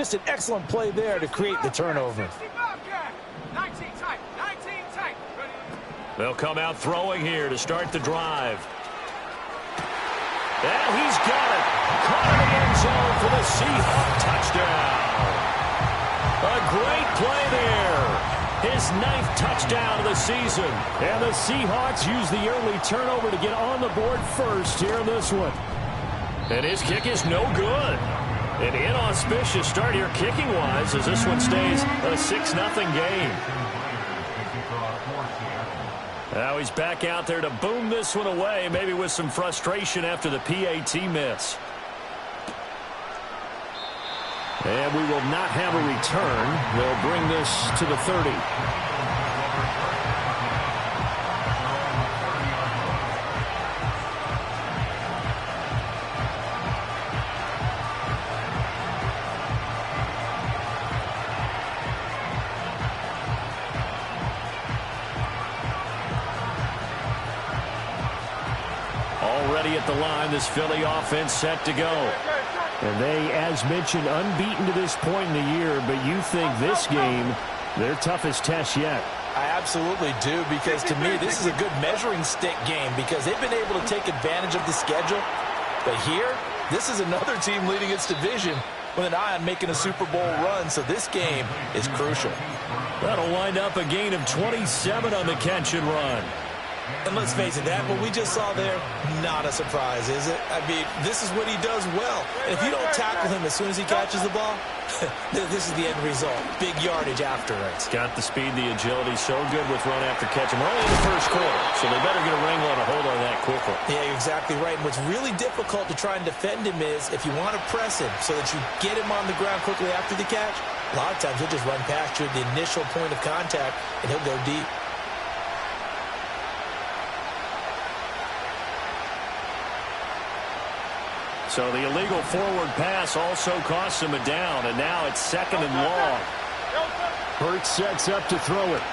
Just an excellent play there to create the turnover. They'll come out throwing here to start the drive. And he's got it. Caught in the end zone for the Seahawks touchdown. A great play there. His 9th touchdown of the season. And the Seahawks use the early turnover to get on the board first here in this one. And his kick is no good. An inauspicious start here kicking-wise as this one stays a 6-0 game. Now he's back out there to boom this one away, maybe with some frustration after the PAT miss. And we will not have a return. They'll bring this to the 30. Already at the line, this Philly offense set to go. And they, as mentioned, unbeaten to this point in the year, but you think this game, their toughest test yet. I absolutely do, because to me, this is a good measuring stick game because they've been able to take advantage of the schedule. But here, this is another team leading its division with an eye on making a Super Bowl run, so this game is crucial. That'll wind up a gain of 27 on the catch and run. And let's face it, that what we just saw there, not a surprise, is it? I mean, this is what he does well. And if you don't tackle him as soon as he catches the ball, this is the end result. Big yardage afterwards. Got the speed, the agility, so good with run after catch. And we're only in the first quarter, so they better get a wrangle and a hold on that quickly. Yeah, you're exactly right. And what's really difficult to try and defend him is if you want to press him so that you get him on the ground quickly after the catch, a lot of times he'll just run past you at the initial point of contact, and he'll go deep. So the illegal forward pass also costs him a down, and now it's 2nd and long. Hurts sets up to throw it.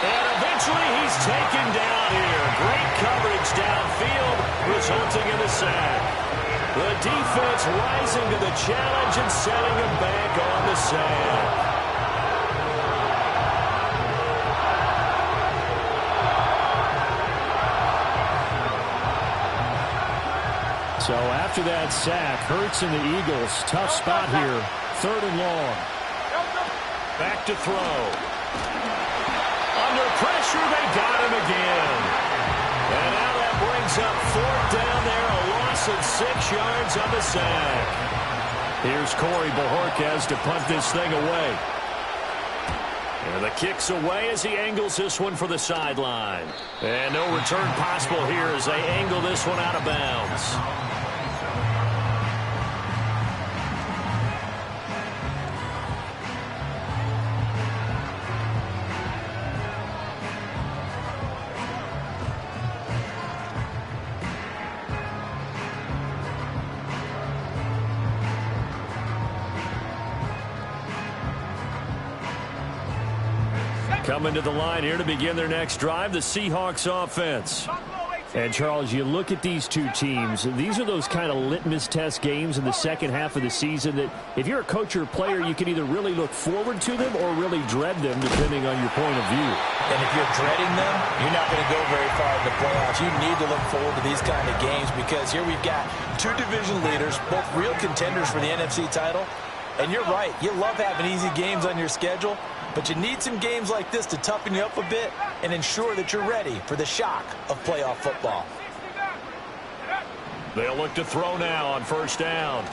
And eventually he's taken down here. Great coverage downfield, resulting in a sack. The defense rising to the challenge and setting him back on the sack. So after that sack, Hurts and the Eagles, tough spot here, 3rd and long. Back to throw. Under pressure, they got him again. And now that brings up 4th down there, a loss of 6 yards on the sack. Here's Corey Bojorquez to punt this thing away. And the kick's away as he angles this one for the sideline. And no return possible here as they angle this one out of bounds. Coming to the line here to begin their next drive, the Seahawks offense. And, Charles, you look at these two teams, these are those kind of litmus test games in the second half of the season that if you're a coach or a player, you can either really look forward to them or really dread them, depending on your point of view. And if you're dreading them, you're not going to go very far in the playoffs. You need to look forward to these kind of games because here we've got 2 division leaders, both real contenders for the NFC title. And you're right, you love having easy games on your schedule, but you need some games like this to toughen you up a bit and ensure that you're ready for the shock of playoff football. They'll look to throw now on 1st down.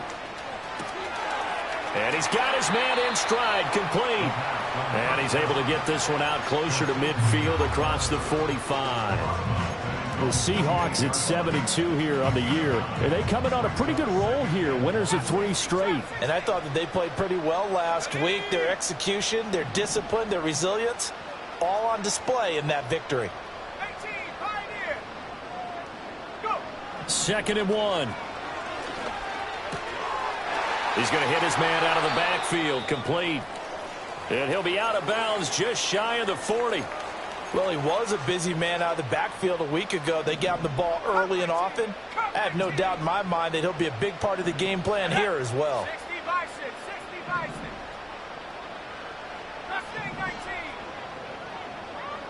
And he's got his man in stride, complete. And he's able to get this one out closer to midfield across the 45. The Seahawks at 7-2 here on the year. And they coming on a pretty good roll here. Winners of 3 straight. And I thought that they played pretty well last week. Their execution, their discipline, their resilience, all on display in that victory. 2nd and 1. He's going to hit his man out of the backfield, complete. And he'll be out of bounds just shy of the 40. Well, he was a busy man out of the backfield a week ago. They got him the ball early and often. I have no doubt in my mind that he'll be a big part of the game plan here as well. 60 by 6, 60 by 6. Mustang 19.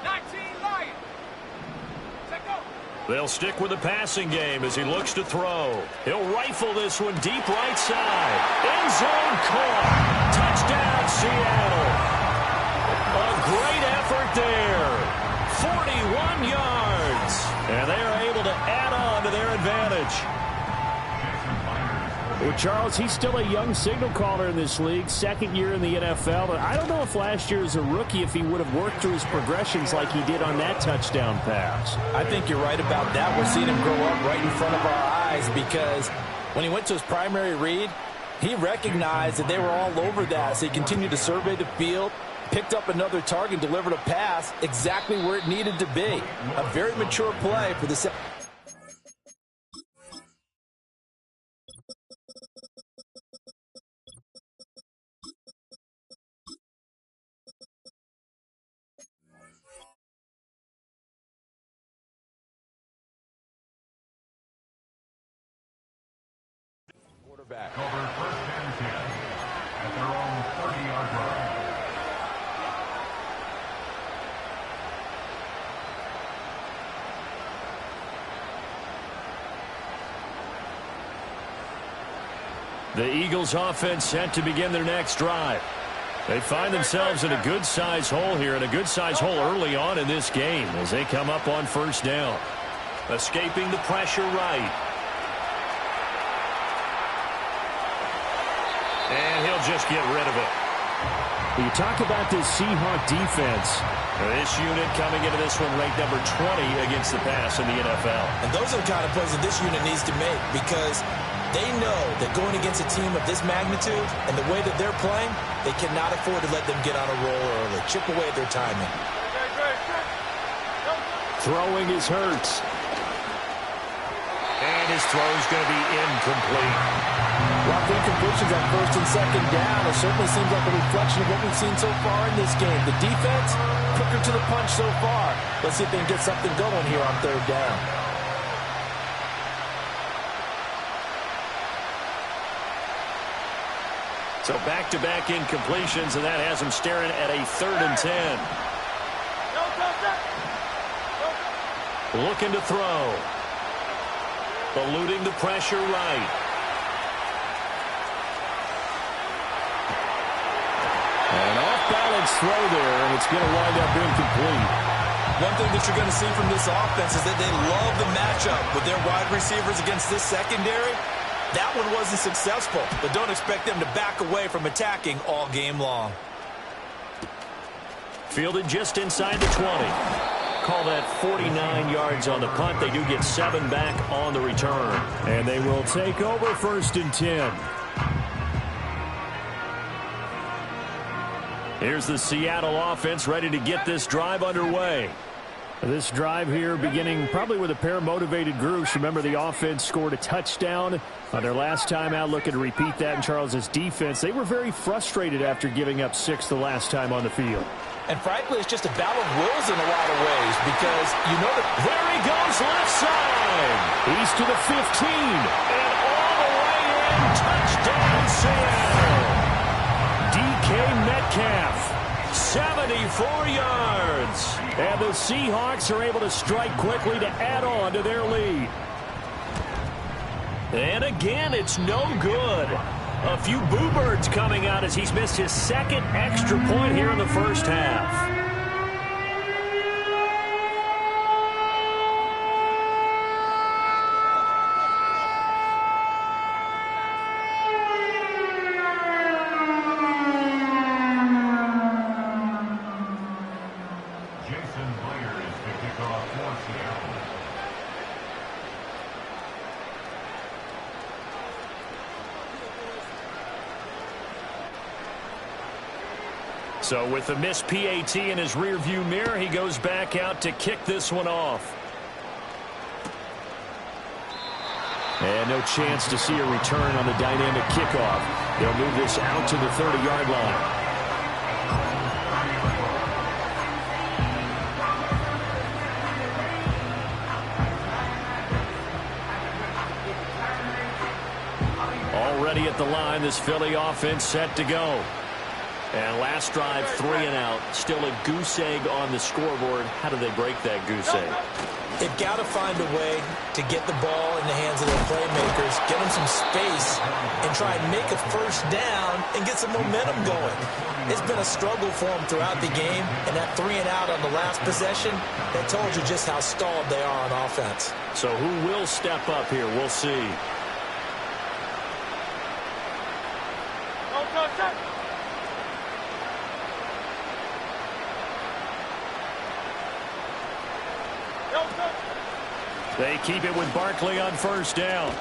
19 Lion. Set go. They'll stick with the passing game as he looks to throw. He'll rifle this one deep right side. End zone caught. Touchdown, Seattle. A great effort there. 41 yards. And they are able to add on to their advantage. Well, Charles, he's still a young signal caller in this league, second year in the NFL. But I don't know if last year as a rookie if he would have worked through his progressions like he did on that touchdown pass. I think you're right about that. We're seeing him grow up right in front of our eyes because when he went to his primary read, he recognized that they were all over that. So he continued to survey the field, picked up another target, delivered a pass exactly where it needed to be. A very mature play for the second. Quarterback. Over first and 10 at their own 30-yard line. The Eagles offense set to begin their next drive. They find themselves in a good-sized hole here, and a good-sized hole early on in this game as they come up on first down. Escaping the pressure right. And he'll just get rid of it. You talk about this Seahawk defense. This unit coming into this one ranked number 20 against the pass in the NFL. And those are the kind of plays that this unit needs to make because they know that going against a team of this magnitude and the way that they're playing, they cannot afford to let them get on a roll early. Chip away at their timing. Throwing is Hurts. And his throw is going to be incomplete. Lots of incompletions on first and second down. It certainly seems like a reflection of what we've seen so far in this game. The defense, quicker to the punch so far. Let's see if they can get something going here on third down. So back-to-back incompletions, and that has him staring at a 3rd and 10. Looking to throw. Eluding the pressure right. An off-balance throw there, and it's going to wind up incomplete. One thing that you're going to see from this offense is that they love the matchup with their wide receivers against this secondary. That one wasn't successful, but don't expect them to back away from attacking all game long. Fielded just inside the 20. Call that 49 yards on the punt. They do get 7 back on the return. And they will take over 1st and 10. Here's the Seattle offense ready to get this drive underway. This drive here beginning probably with a pair of motivated groups. Remember, the offense scored a touchdown on their last time out, looking to repeat that in Charles's defense. They were very frustrated after giving up 6 the last time on the field. And frankly, it's just a battle of wills in a lot of ways because you know that there he goes left side. He's to the 15. And all the way in. Touchdown, Seattle. DK Metcalf. 74 yards. And the Seahawks are able to strike quickly to add on to their lead. And again, it's no good. A few boo birds coming out as he's missed his 2nd extra point here in the first half. So with the missed PAT in his rearview mirror, he goes back out to kick this one off. And no chance to see a return on the dynamic kickoff. They'll move this out to the 30-yard line. Already at the line, this Philly offense set to go. And last drive, 3 and out. Still a goose egg on the scoreboard. How do they break that goose egg? They've got to find a way to get the ball in the hands of their playmakers, get them some space, and try and make a first down and get some momentum going. It's been a struggle for them throughout the game, and that 3 and out on the last possession, that told you just how stalled they are on offense. So who will step up here? We'll see. They keep it with Barkley on first down.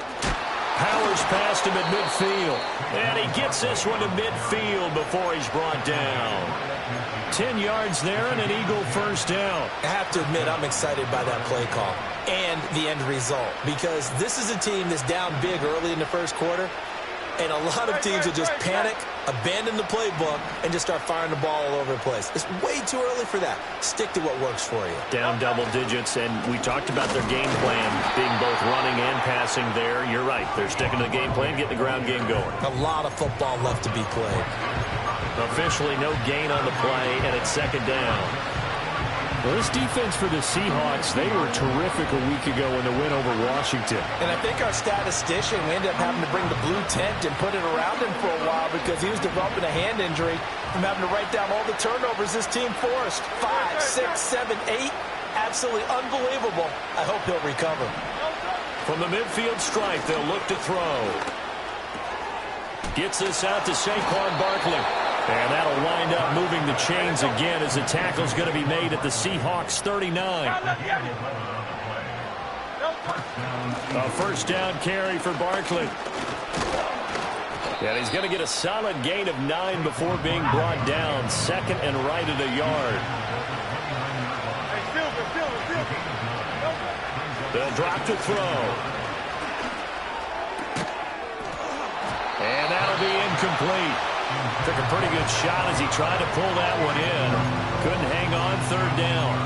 Powers past him at midfield. And he gets this one to midfield before he's brought down. 10 yards there and an Eagle first down. I have to admit, I'm excited by that play call and the end result, because this is a team that's down big early in the first quarter, and a lot of teams will just panic, abandon the playbook, and just start firing the ball all over the place. It's way too early for that. Stick to what works for you. Down double digits, and we talked about their game plan being both running and passing there. You're right. They're sticking to the game plan, getting the ground game going. A lot of football left to be played. Officially no gain on the play, and it's second down. Well, this defense for the Seahawks, they were terrific a week ago in the win over Washington. And I think our statistician, we ended up having to bring the blue tent and put it around him for a while because he was developing a hand injury from having to write down all the turnovers this team forced. 5, 6, 7, 8. Absolutely unbelievable. I hope he'll recover. From the midfield stripe, they'll look to throw. Gets this out to Saquon Barkley. And that'll wind up moving the chains again as the tackle's going to be made at the Seahawks 39. A first down carry for Barkley. And he's going to get a solid gain of 9 before being brought down. Second and right at a yard. They'll drop to throw. And that'll be incomplete. Took a pretty good shot as he tried to pull that one in. Couldn't hang on, third down.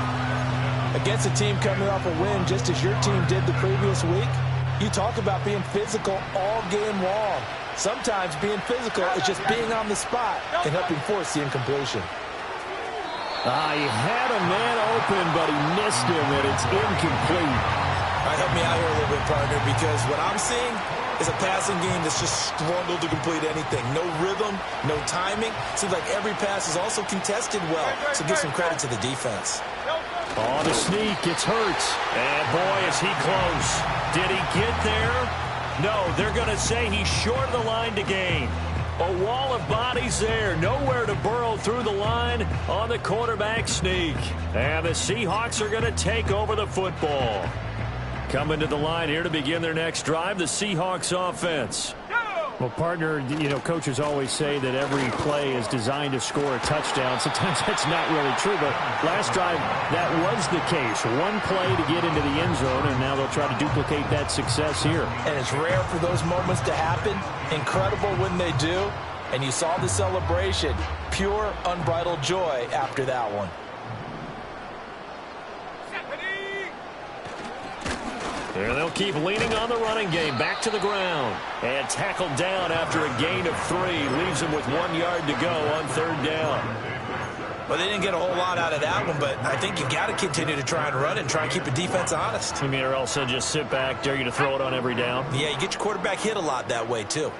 Against a team coming off a win just as your team did the previous week, you talk about being physical all game long. Sometimes being physical is just being on the spot and helping force the incompletion. He had a man open, but he missed him, and it's incomplete. All right, help me out here a little bit, partner, because what I'm seeing is a passing game that's just struggled to complete anything. No rhythm, no timing. Seems like every pass is also contested well, so give some credit to the defense. Oh, the sneak, it's Hurts. And boy, is he close. Did he get there? No, they're going to say he's short of the line to gain. A wall of bodies there, nowhere to burrow through the line on the quarterback sneak. And the Seahawks are going to take over the football. Coming to the line here to begin their next drive, the Seahawks offense. Well, partner, you know, coaches always say that every play is designed to score a touchdown. Sometimes that's not really true, but last drive, that was the case. One play to get into the end zone, and now they'll try to duplicate that success here. And it's rare for those moments to happen. Incredible when they do. And you saw the celebration. Pure, unbridled joy after that one. There they'll keep leaning on the running game. Back to the ground. And tackled down after a gain of 3. Leaves him with 1 yard to go on third down. Well, they didn't get a whole lot out of that one, but I think you've got to continue to try and run and try and keep the defense honest. You mean or else just sit back, dare you to throw it on every down? Yeah, you get your quarterback hit a lot that way, too.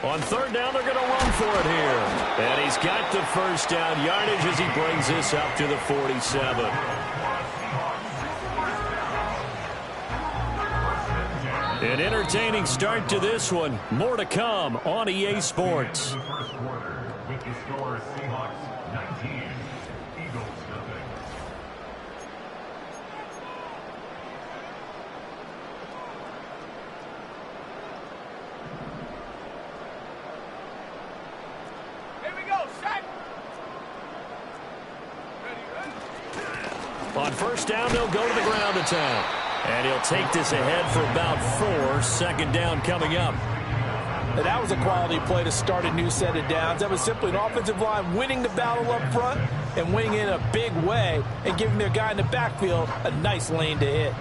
On third down, they're going to run for it here. And he's got the first down yardage as he brings this up to the 47. An entertaining start to this one. More to come on EA Sports. First quarter with the score Seahawks 19, Eagles nothing. Here we go, set. On first down, they'll go to the ground attack. And he'll take this ahead for about 4. Second down coming up. And that was a quality play to start a new set of downs. That was simply an offensive line winning the battle up front and winning in a big way and giving their guy in the backfield a nice lane to hit.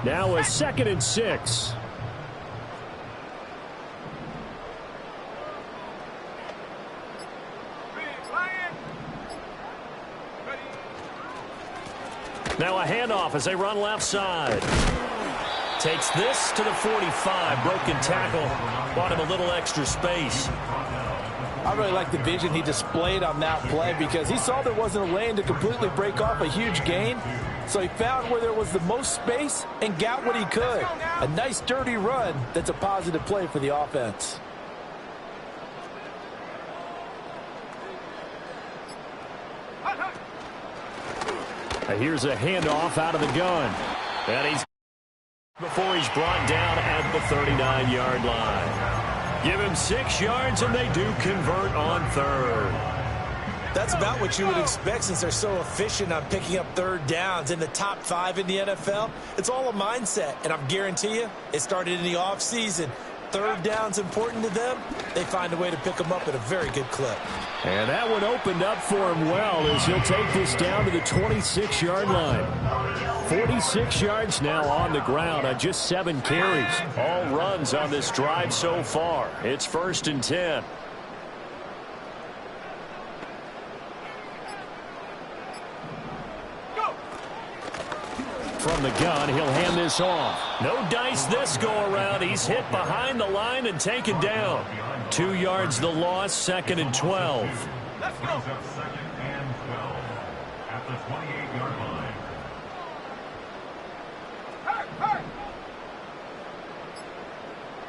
Now a 2nd and 6. Now a handoff as they run left side. Takes this to the 45. Broken tackle. Bought him a little extra space. I really like the vision he displayed on that play because he saw there wasn't a lane to completely break off a huge gain. So he found where there was the most space and got what he could. A nice dirty run that's a positive play for the offense. Here's a handoff out of the gun. And he's before he's brought down at the 39-yard line. Give him 6 yards, and they do convert on 3rd. That's about what you would expect since they're so efficient on picking up 3rd downs in the top 5 in the NFL. It's all a mindset, and I guarantee you it started in the offseason. 3rd down's important to them. They find a way to pick them up at a very good clip. And that one opened up for him well as he'll take this down to the 26-yard line. 46 yards now on the ground on just 7 carries. All runs on this drive so far. It's 1st and 10. From the gun, he'll hand this off. No dice this go-around. He's hit behind the line and taken down. 2 yards the loss, 2nd and 12. Let's go. 2nd and 12 at the 28-yard line. Hurry.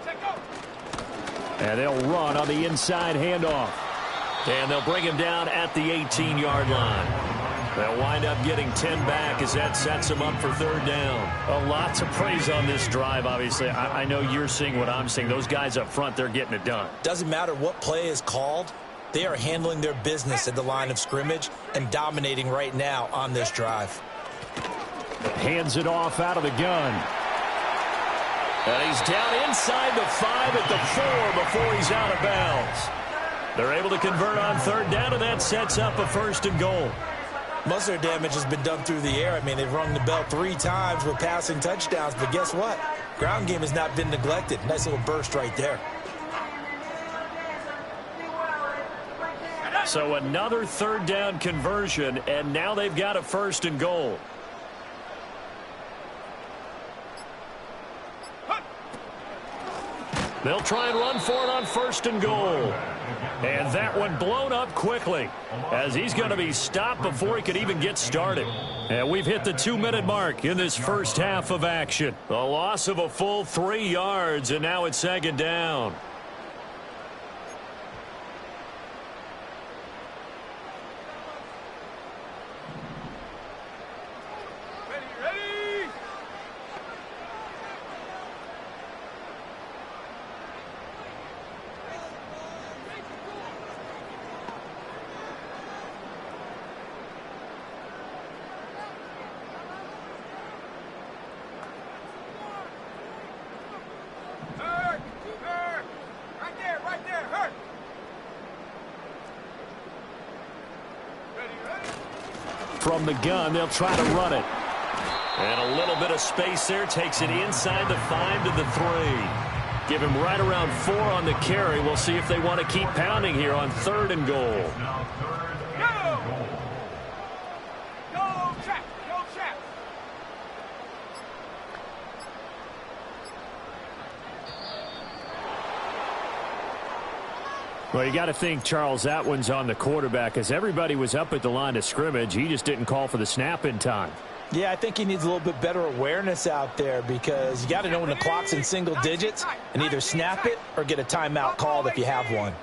Take go. And they'll run on the inside handoff. And they'll bring him down at the 18-yard line. They'll wind up getting 10 back as that sets them up for 3rd down. A lot to praise on this drive, obviously. I know you're seeing what I'm seeing. Those guys up front, they're getting it done. Doesn't matter what play is called. They are handling their business at the line of scrimmage and dominating right now on this drive. Hands it off out of the gun. And he's down inside the 5 at the 4 before he's out of bounds. They're able to convert on 3rd down, and that sets up a 1st and goal. Most of their damage has been done through the air. I mean, they've rung the bell 3 times with passing touchdowns, but guess what? Ground game has not been neglected. Nice little burst right there. So another 3rd down conversion, and now they've got a 1st and goal. They'll try and run for it on 1st and goal. And that one blown up quickly as he's going to be stopped before he could even get started. And we've hit the 2-minute mark in this first half of action. The loss of a full 3 yards, and now it's 2nd down. Ready. Right there. Hurt. Ready. From the gun, they'll try to run it. And a little bit of space there. Takes it inside the 5 to the 3. Give him right around 4 on the carry. We'll see if they want to keep pounding here on 3rd and goal. Now 3rd and goal. Go, Chap. Well, you got to think, Charles, that one's on the quarterback as everybody was up at the line of scrimmage. He just didn't call for the snap in time. Yeah, I think he needs a little bit better awareness out there because you got to know when the clock's in single digits and either snap it or get a timeout called if you have one.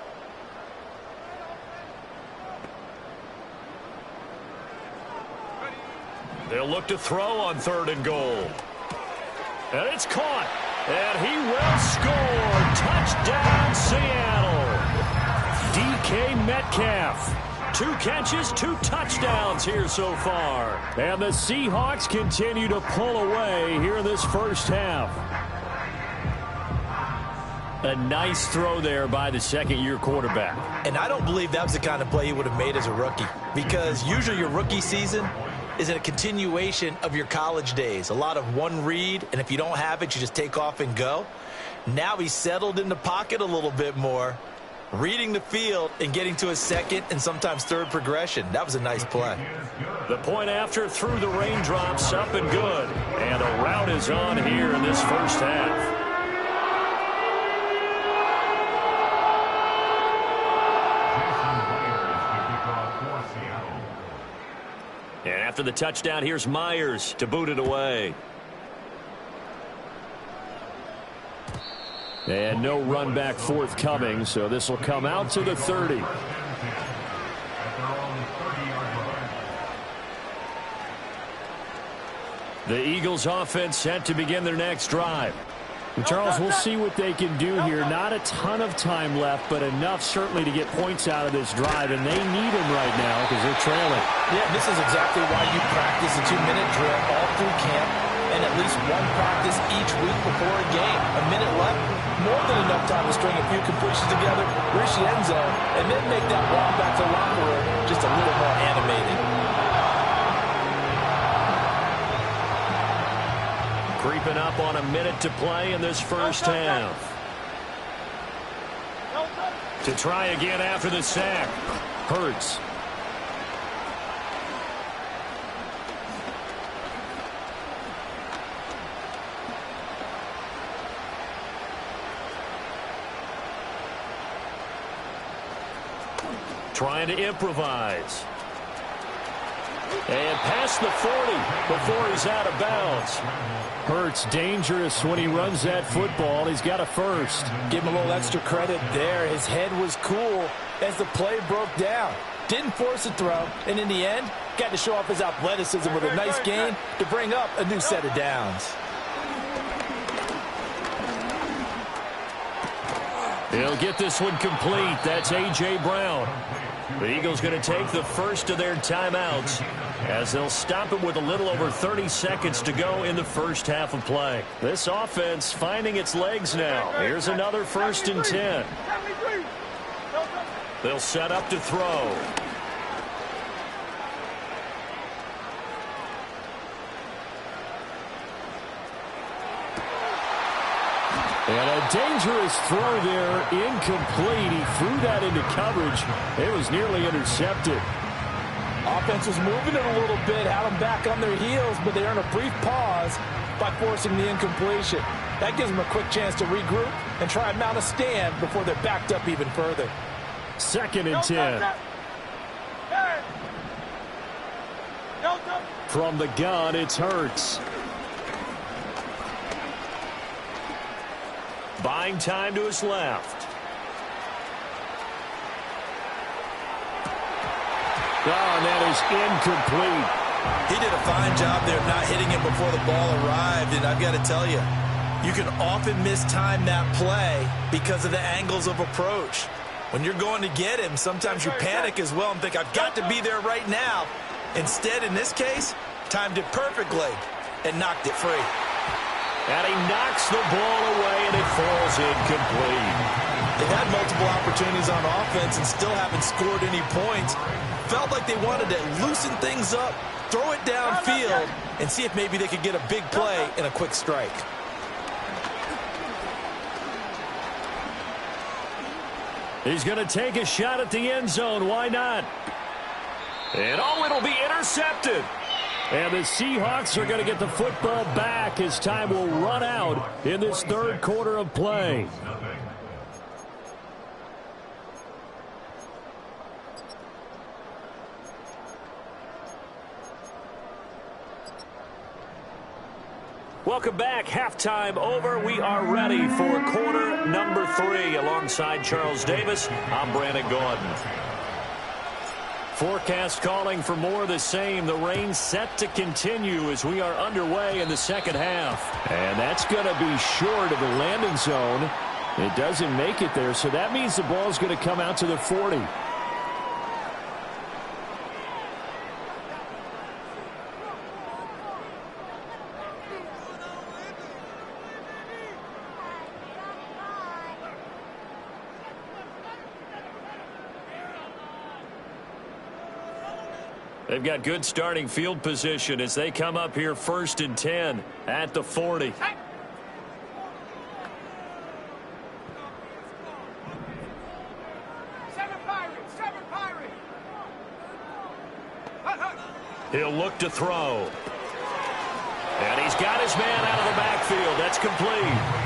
They'll look to throw on 3rd and goal. And it's caught. And he will score. Touchdown, Seattle. DK Metcalf. 2 catches, 2 touchdowns here so far. And the Seahawks continue to pull away here in this first half. A nice throw there by the second-year quarterback. And I don't believe that was the kind of play he would have made as a rookie, because usually your rookie season is a continuation of your college days. A lot of one read, and if you don't have it, you just take off and go. Now he's settled in the pocket a little bit more, reading the field and getting to his second and sometimes third progression. That was a nice play. The point after through the raindrops, up and good. And a rout is on here in this first half. And after the touchdown, here's Myers to boot it away. And no run back forthcoming, so this will come out to the 30. The Eagles offense set to begin their next drive. Charles, we'll see what they can do here. Not a ton of time left, but enough certainly to get points out of this drive, and they need them right now because they're trailing. Yeah, this is exactly why you practice a 2-minute drill all through camp and at least one practice each week before a game. A minute left, more than enough time to string a few completions together, reach the end zone, and then make that walk back to the locker room just a little more animated. Creeping up on a minute to play in this first half. To try again after the sack. Hurts. Trying to improvise. And past the 40 before he's out of bounds. Hurts dangerous when he runs that football. He's got a first. Give him a little extra credit there. His head was cool as the play broke down. Didn't force a throw, and in the end, got to show off his athleticism with a nice gain to bring up a new set of downs. He'll get this one complete. That's A.J. Brown. The Eagles going to take the first of their timeouts as they'll stop it with a little over 30 seconds to go in the first half of play. This offense finding its legs now. Here's another 1st and 10. They'll set up to throw. And a dangerous throw there, incomplete. He threw that into coverage. It was nearly intercepted. Offense was moving it a little bit, had them back on their heels, but they earned a brief pause by forcing the incompletion. That gives them a quick chance to regroup and try and mount a stand before they're backed up even further. 2nd and 10. From the gun, it's Hurts. Buying time to his left. Oh, and that is incomplete. He did a fine job there not hitting him before the ball arrived, and I've got to tell you, you can often mistime that play because of the angles of approach. When you're going to get him, sometimes you panic as well and think, I've got to be there right now. Instead, in this case, timed it perfectly and knocked it free. And he knocks the ball away, and it falls incomplete. They had multiple opportunities on offense and still haven't scored any points. Felt like they wanted to loosen things up, throw it downfield, and see if maybe they could get a big play and a quick strike. He's going to take a shot at the end zone. Why not? And it'll be intercepted. And the Seahawks are going to get the football back as time will run out in this 3rd quarter of play. Welcome back. Halftime over. We are ready for quarter number 3. Alongside Charles Davis, I'm Brandon Gordon. Forecast calling for more of the same. The rain set to continue as we are underway in the second half. And that's going to be short of the landing zone. It doesn't make it there, so that means the ball's going to come out to the 40. They've got good starting field position as they come up here 1st and 10 at the 40. He'll look to throw. And he's got his man out of the backfield. That's complete.